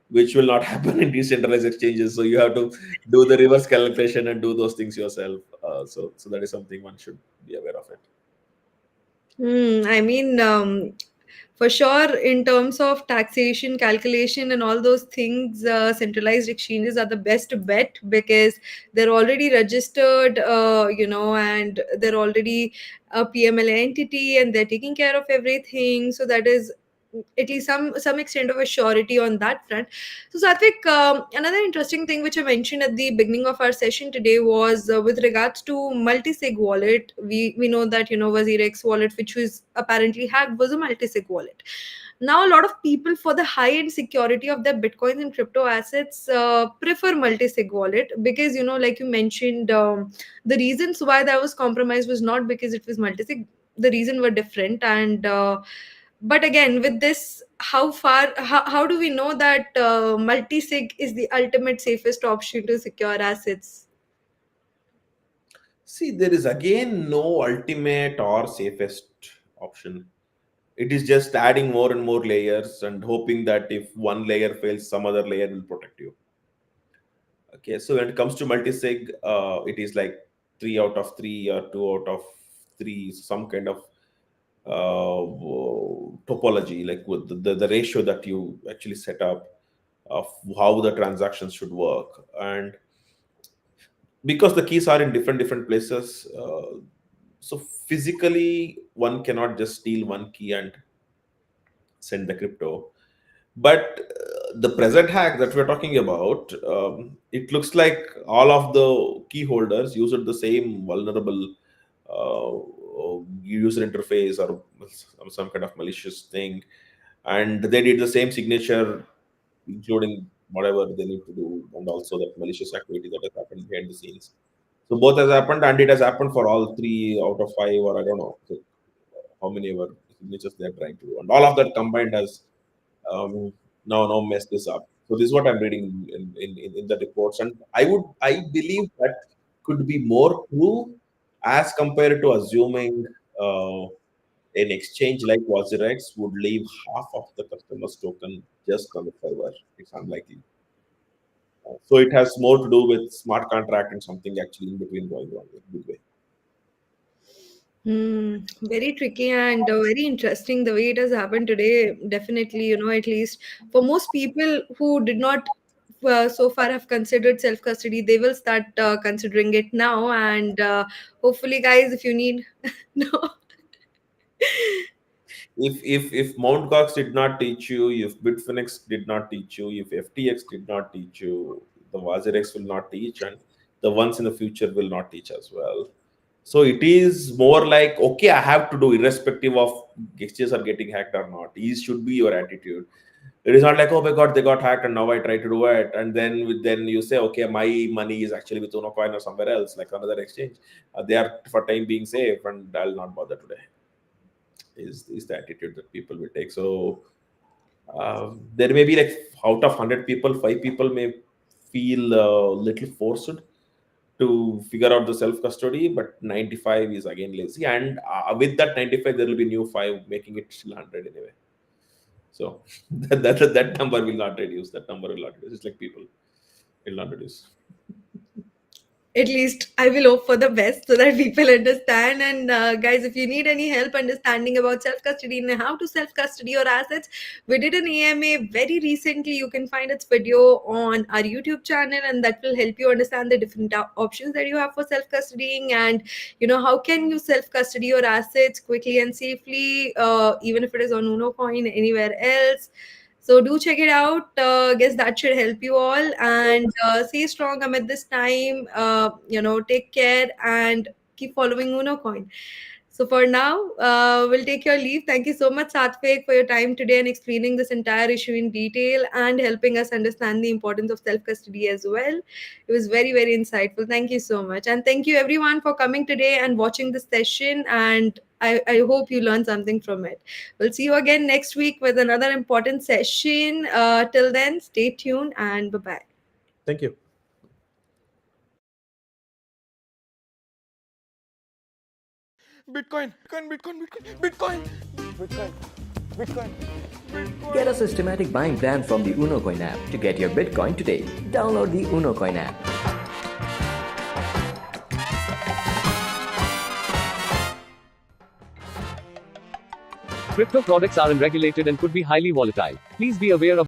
which will not happen in decentralized exchanges. So you have to do the reverse calculation and do those things yourself. So that is something one should be aware of it. I mean, for sure, in terms of taxation, calculation, and all those things, centralized exchanges are the best bet because they're already registered, and they're already a PMLA entity and they're taking care of everything. So that is at least some extent of a surety on that front. So Satvik, another interesting thing which I mentioned at the beginning of our session today was with regards to multi-sig wallet. We know that WazirX wallet, which was apparently hacked, was a multi-sig wallet. Now a lot of people, for the high end security of their bitcoins and crypto assets, prefer multi-sig wallet because like you mentioned, the reasons why that was compromised was not because it was multi-sig. The reason were different, and but again with this, how do we know that multi-sig is the ultimate safest option to secure assets? See, there is again no ultimate or safest option. It is just adding more and more layers and hoping that if one layer fails, some other layer will protect you. Okay, so when it comes to multisig, it is like 3 out of 3 or 2 out of 3, some kind of topology, like with the ratio that you actually set up of how the transactions should work. And because the keys are in different places, so physically one cannot just steal one key and send the crypto. But the present hack that we're talking about, it looks like all of the key holders used the same vulnerable user interface or some kind of malicious thing, and they did the same signature, including whatever they need to do, and also that malicious activity that has happened behind the scenes. So both has happened, and it has happened for all 3 out of 5, or I don't know how many ever signatures they're trying to do, and all of that combined has now mess this up. So this is what I'm reading in the reports, and I believe that could be more true as compared to assuming an exchange like WazirX would leave half of the customer's token just on the server. It's unlikely. So it has more to do with smart contract and something actually in between going wrong in a big way. Very tricky and very interesting the way it has happened today. Definitely, at least for most people who did not so far have considered self custody, they will start considering it now. And hopefully, guys, if you need, no, If Mount Gox did not teach you, if Bitfinex did not teach you, if FTX did not teach you, the WazirX will not teach, and the ones in the future will not teach as well. So it is more like, okay, I have to do irrespective of exchanges are getting hacked or not. These should be your attitude. It is not like, oh my god, they got hacked and now I try to do it, and then you say, okay, my money is actually with Unocoin or somewhere else, like another exchange. They are for time being safe, and I'll not bother today. Is the attitude that people will take. So there may be like out of 100 people, 5 people may feel a little forced to figure out the self custody, but 95 is again lazy. And with that 95, there will be new 5 making it still 100 anyway. So that number will not reduce. That number will not reduce. It's like people will not reduce. at least I will hope for the best so that people understand. And guys, if you need any help understanding about self custody and how to self custody your assets, we did an AMA very recently. You can find its video on our YouTube channel, and that will help you understand the different options that you have for self custodying, and how can you self custody your assets quickly and safely, even if it is on Unocoin, anywhere else. So do check it out. Guess that should help you all, and stay strong amid this time. Take care and keep following Unocoin. So for now, we'll take your leave. Thank you so much, Sathvik, for your time today and explaining this entire issue in detail and helping us understand the importance of self-custody as well. It was very, very insightful. Thank you so much. And thank you everyone for coming today and watching this session. And I hope you learned something from it. We'll see you again next week with another important session. Till then, stay tuned and bye-bye. Thank you. Bitcoin, Bitcoin, Bitcoin, Bitcoin, Bitcoin, Bitcoin, Bitcoin. Get a systematic buying plan from the Unocoin app to get your Bitcoin today. Download the Unocoin app. Crypto products are unregulated and could be highly volatile. Please be aware of